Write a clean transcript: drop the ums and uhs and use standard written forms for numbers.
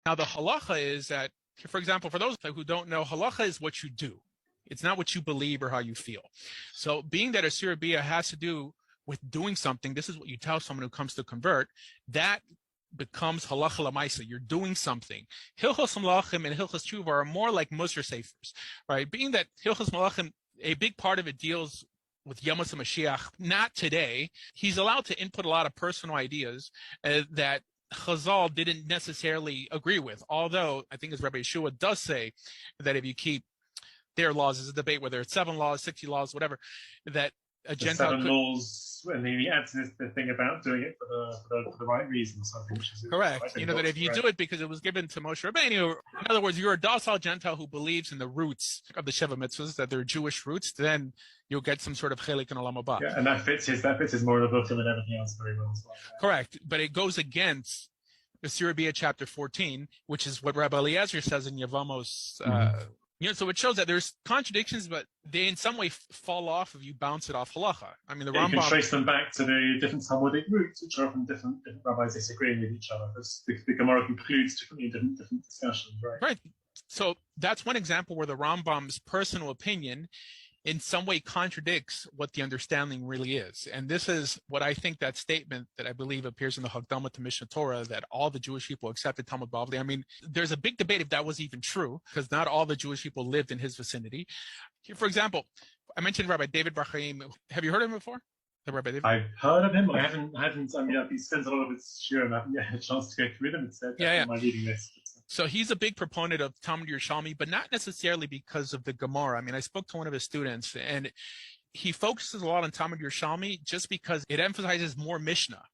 Now, the halacha is that, for example, for those who don't know, halacha is what you do. It's not what you believe or how you feel. So being that a surabia has to do with doing something, this is what you tell someone who comes to convert, that becomes halacha lamaisa. You're doing something. Hilchos malachim and hilchos tshuva are more like Musar sefers, right? Being that hilchos malachim, a big part of it deals with Yamos HaMashiach, not today. He's allowed to input a lot of personal ideas that Chazal didn't necessarily agree with. Although I think as Rabbi Yeshua does say that if you keep their laws, there's a debate whether it's 7 laws, 60 laws, whatever, that a Gentile 7 laws, and he adds this the thing about doing it for the right reasons, I think. Correct. That if you do it because it was given to Moshe Rabbeinu, in other words, you're a docile Gentile who believes in the roots of the Sheva Mitzvahs, that they're Jewish roots, then you'll get some sort of chelik in Olam Haba. Yeah, and that fits his moral book and everything else very well as well. Correct. But it goes against the Sirabia chapter 14, which is what Rabbi Eliezer says in Yevamos. So it shows that there's contradictions, but they in some way fall off if you bounce it off halacha. I mean, the Rambam... You can trace them back to the different Talmudic roots, which are often different rabbis disagreeing with each other. The Gemara concludes differently in different discussions, right? Right. So that's one example where the Rambam's personal opinion in some way contradicts what the understanding really is. And this is what I think that statement that I believe appears in the Hakdama to Mishnah Torah, that all the Jewish people accepted Talmud Bavli. I mean, there's a big debate if that was even true, because not all the Jewish people lived in his vicinity. Here, for example, I mentioned Rabbi David Bar Chaim. Have you heard of him before? Rabbi David? I've heard of him. I haven't. I mean, he spends a lot of his shiur, and I haven't yet had a chance to go through them. It's on my reading list. So he's a big proponent of Talmud Yerushalmi, but not necessarily because of the Gemara. I mean, I spoke to one of his students, and he focuses a lot on Talmud Yerushalmi just because it emphasizes more Mishnah.